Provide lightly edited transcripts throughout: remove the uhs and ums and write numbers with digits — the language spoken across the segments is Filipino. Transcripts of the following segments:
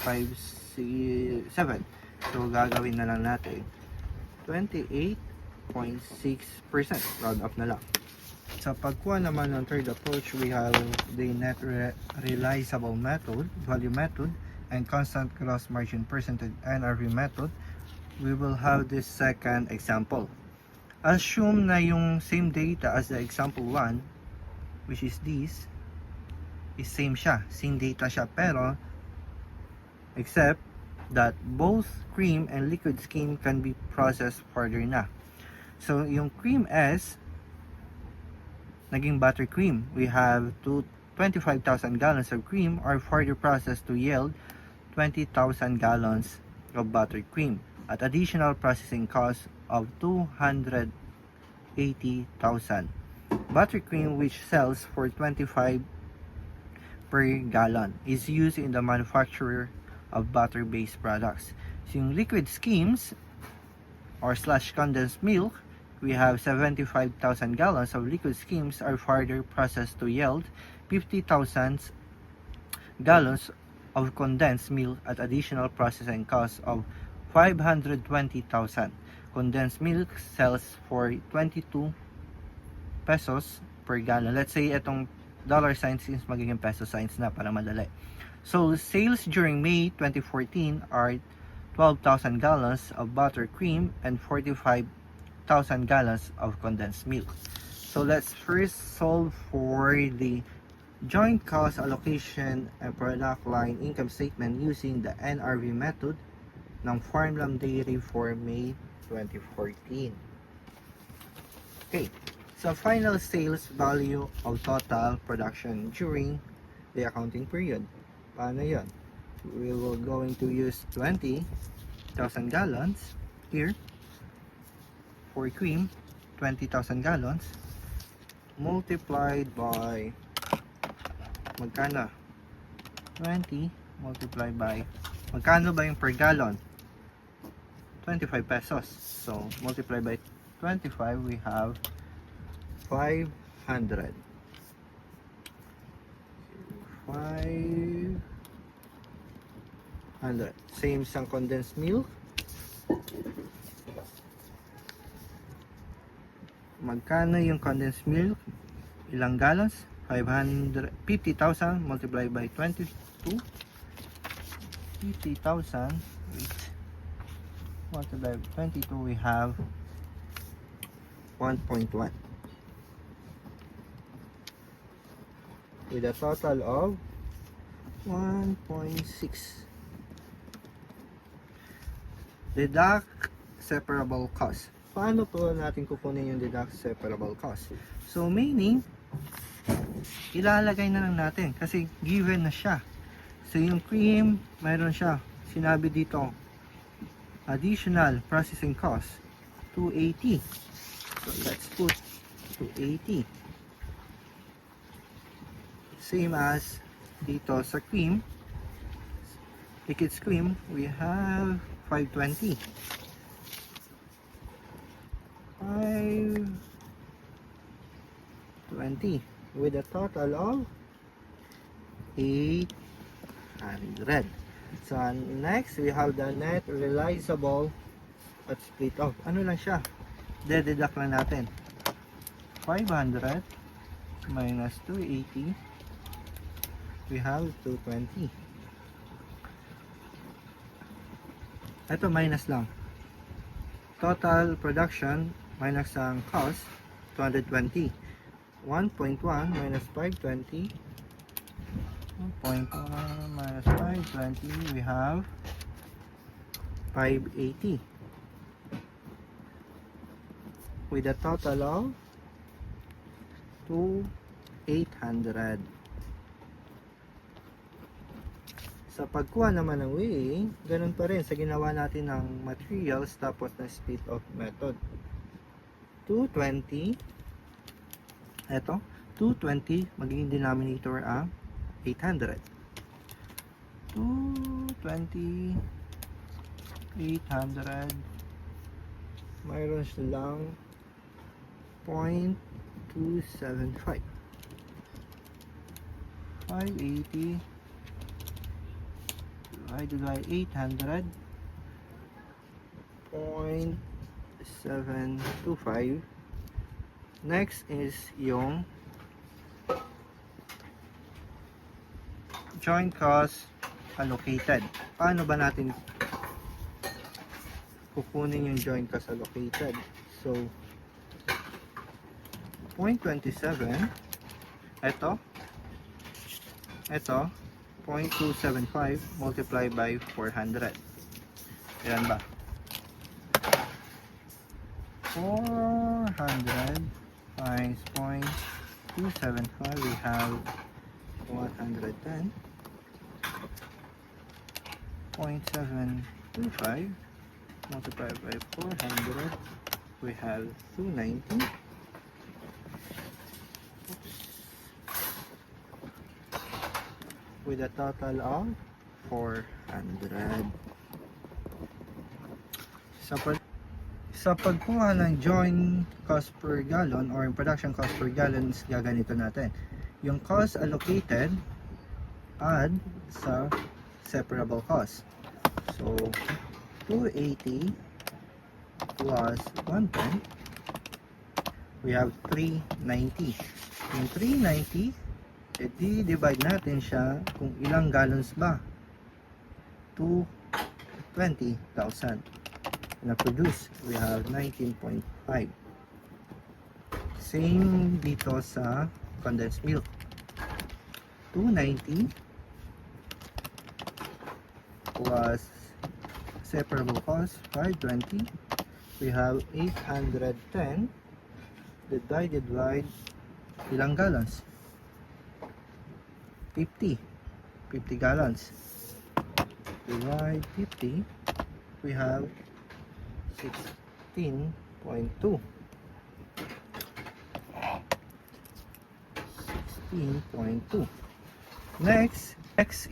0.557. So gagawin na lang natin 28.6%. Round up na lang. Sa pagkuha naman ng third approach, we have the net realizable method, value method, and constant gross margin percentage NRV method. We will have this second example. Assume na yung same data as the example 1, which is this, is same siya, same data siya, pero except that both cream and liquid skim can be processed further na. So yung cream S naging buttercream. We have 25,000 gallons of cream are further processed to yield 20,000 gallons of buttercream at additional processing cost of 280,000. Buttercream, which sells for 25 per gallon, is used in the manufacture of butter-based products. So yung liquid skims or slash condensed milk, we have 75,000 gallons of liquid skims are further processed to yield 50,000 gallons of condensed milk at additional processing cost of 520,000. Condensed milk sells for 22 pesos per gallon. Let's say itong dollar signs is magiging peso signs na para madali. So sales during May 2014 are 12,000 gallons of buttercream and 45,000 gallons of condensed milk. So let's first solve for the joint cost allocation and product line income statement using the NRV method ng Farmland Dairy for May 2014. Okay, so final sales value of total production during the accounting period. Paano yun? We will going to use 20,000 gallons here for cream, 20,000 gallons multiplied by magkano? 20 multiplied by magkano ba yung per gallon? 25 pesos. So multiplied by 25, we have 500. 500. Same sang condensed milk. Magkano yung condensed milk? Ilang gallons? 50,000 multiplied by 22. 50,000 multiplied by 22, we have 1.1 with a total of 1.6. Deduct separable cost. Paano po natin kukunin yung deduct separable cost? So meaning, ilalagay na lang natin kasi given na siya. So yung cream, mayroon siya. Sinabi dito, additional processing cost, 280. So let's put 280. Same as dito sa cream, liquid cream, we have 520. 520 with a total of 800. So next we have the net realizable at split off. Ano lang siya? Deduct lang natin. 500 minus 280, we have 220. Ito minus lang. Total production minus ang cost 220. 1.1 minus 520. 1.1 minus 520, we have 580 with a total of 2,800. Sa pagkuha naman ng weighing, ganun pa rin sa ginawa natin ng materials tapos ng split off method. 220, eto 220, magiging denominator ang 800. 220, 800, mayroon silang 0.275. 580 divided by 800, 0.725. Next is yung joint cost allocated. Paano ba natin kukunin yung joint cost allocated? So, 0.27, ito, 0.275 multiplied by 400. Ilan ba? 400 times 0.275, we have 110. 0.725 multiplied by 400, we have 290. With a total of 400. Sa pagkuha ng joint cost per gallon or production cost per gallon is gaganito natin. Yung cost allocated add sa separable cost. So 280 plus 110, we have 390. Yung 390, i-divide natin siya kung ilang gallons ba. 220,000. Na-produce, we have 19.5. Same dito sa condensed milk. 290 plus separable cost 520, we have 810 divided by ilang gallons? 50 gallons. Divide 50, we have 16.2. 16.2. Next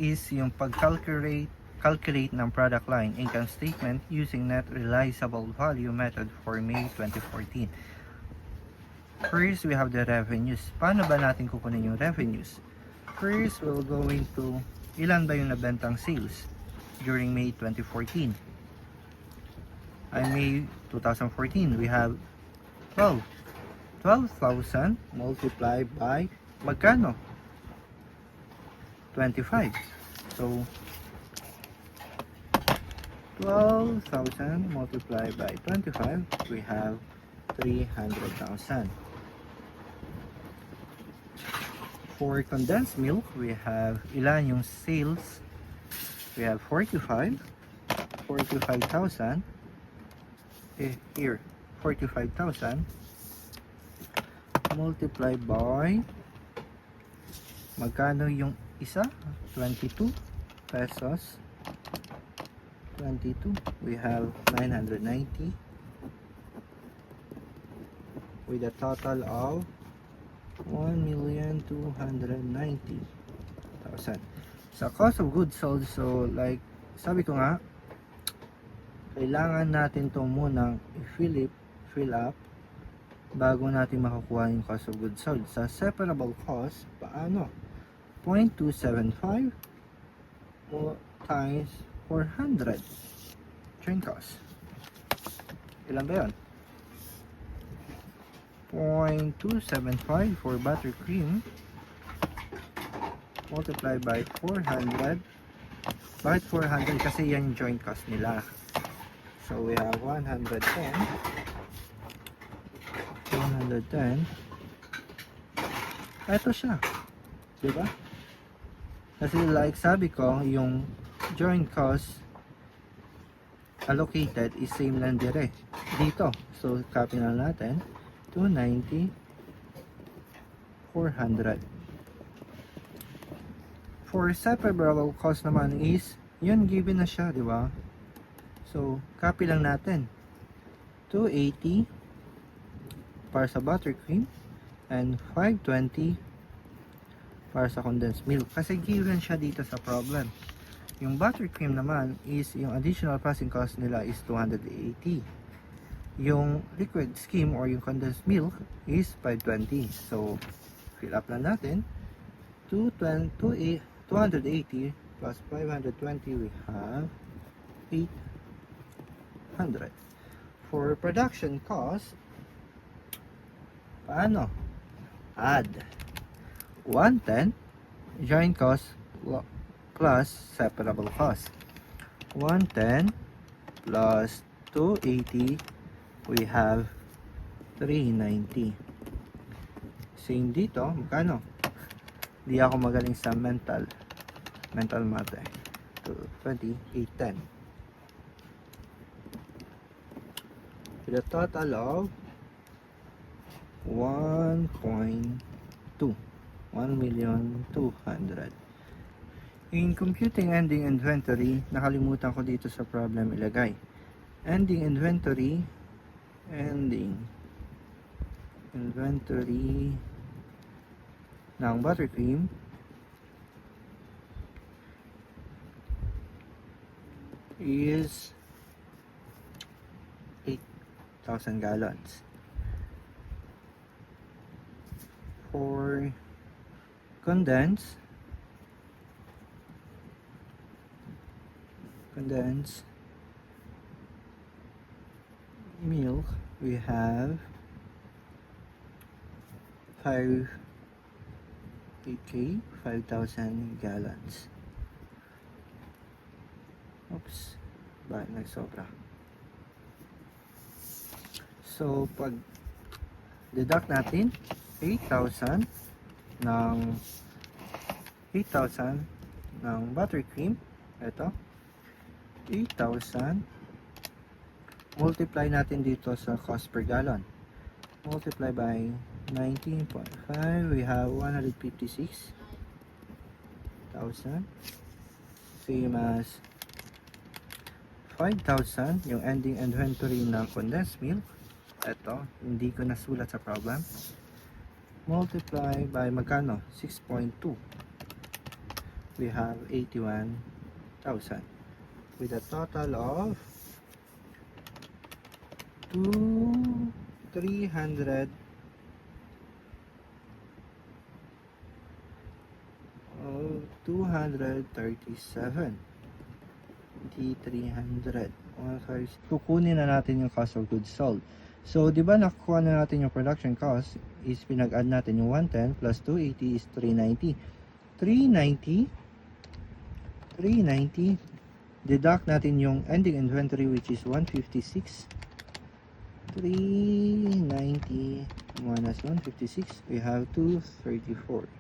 is yung pag-calculate ng product line income statement using net realizable value method for May 2014. First, we have the revenues. Paano ba natin kukunin yung revenues? First, we'll go into ilan ba yung nabentang sales during May 2014. May 2014, we have 12,000 multiplied by magkano? 25. So 12,000 multiplied by 25, we have 300,000. For condensed milk, we have ilan yung sales? We have 45,000. Here, 45,000 multiplied by magkano yung isa? 22 pesos. 22, we have 990 with a total of 1,290,000. Sa cost of goods sold, so like sabi ko nga, kailangan natin itong munang fill up bago natin makukuha yung cost of goods sold. Sa separable cost, paano? 0.275 times 400 joint cost. Ilan ba yun? 0.275 for buttercream multiplied by 400. Bakit 400? Kasi yan yung joint cost nila. So we have 110. Ito siya, diba? Kasi like sabi ko, yung joint cost allocated is same lang dire dito. So copy na natin 290, 400. For separable cost naman is yun, given na siya, diba? So copy lang natin 280 para sa buttercream and 520 para sa condensed milk, kasi given siya dito sa problem. Yung buttercream naman is yung additional processing cost nila is 280. Yung liquid skim or yung condensed milk is 520. So fill up lang natin 280 plus 520, we have 800. For production cost, paano? Add 110 joint cost plus separable cost. 110 plus 280, we have 390. Same dito, magkano? Di ako magaling sa mental math eh. 2810. With a total of 1.2 1,200,000. In computing ending inventory, nakalimutan ko dito sa problem ilagay. Ending inventory ng buttercream is 8,000 gallons. For condensed milk, we have 5,000 gallons. Oops, bakit nagsobra? So, pag deduct natin 8,000 ng buttercream, ito 8,000, multiply natin dito sa cost per gallon, multiply by 19.5, we have 156,000, same as 5,000 yung ending inventory ng condensed milk. Ito, hindi ko nasulat sa problem. Multiply by magkano? 6.2. We have 81,000. With a total of 300 237. D300. Kukunin na natin yung cost of goods sold. So, di ba nakuha na natin yung production cost is pinag-add natin yung 110 plus 280 is 390. 390. Deduct natin yung ending inventory which is 156. 390 minus 156, we have 234.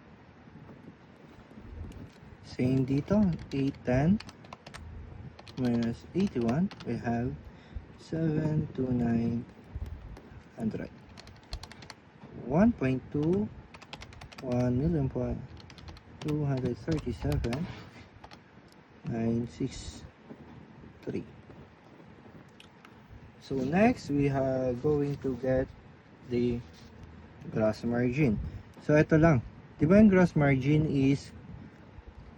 Same dito, 810 minus 81, we have 72900. 1.2 1,237,963. So next we are going to get the gross margin. So ito lang, di ba yung gross margin is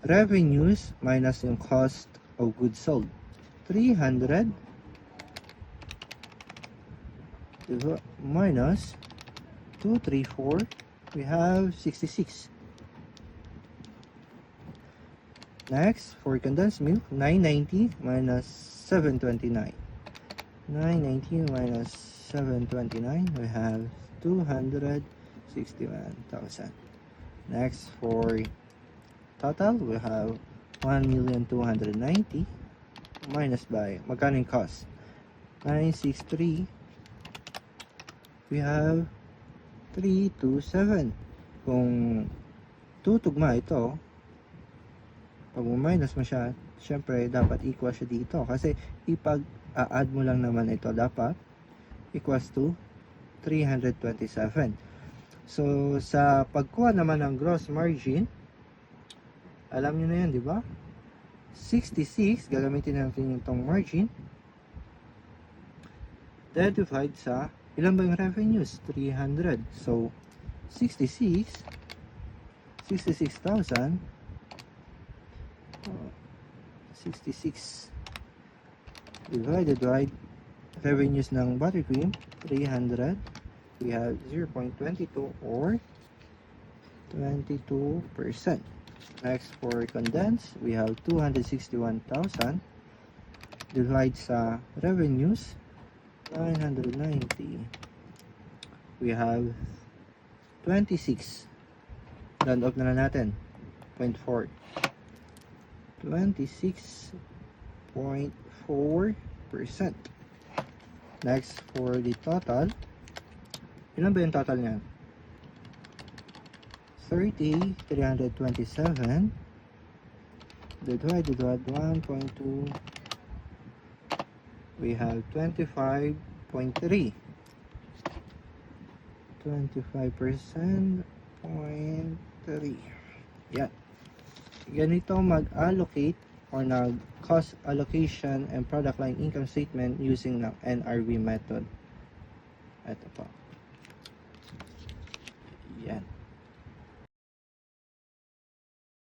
revenues minus yung cost of goods sold. 300 diba? Minus 234, we have 66. Next, for condensed milk, 990 minus 729. 990 minus 729, we have 261,000. Next, for total, we have 1,290 minus by magkano yung cost? 963, we have 327. Kung tutugma ito, pag minus mo siya, syempre dapat equal siya dito kasi ipag-add mo lang naman ito, dapat equals to 327. So sa pagkuha naman ng gross margin, alam nyo na yan, di ba? 66, gagamitin natin yung tong margin, divide sa ilan ba yung revenues? 300. So 66,000 66 divided by revenues ng buttercream 300, we have 0.22 or 22%. Next, for condensed, we have 261,000 divide sa revenues 990. We have 26. Round off na natin. 0.4. 26.4%. Next, for the total. Ilan ba yung total niyan? 30,327 divided by 1.2. We have 25.3. 25%. 0.3. Yan. Ganito mag-allocate or nag-cost allocation and product line income statement using ng NRV method. Ito po. Yan.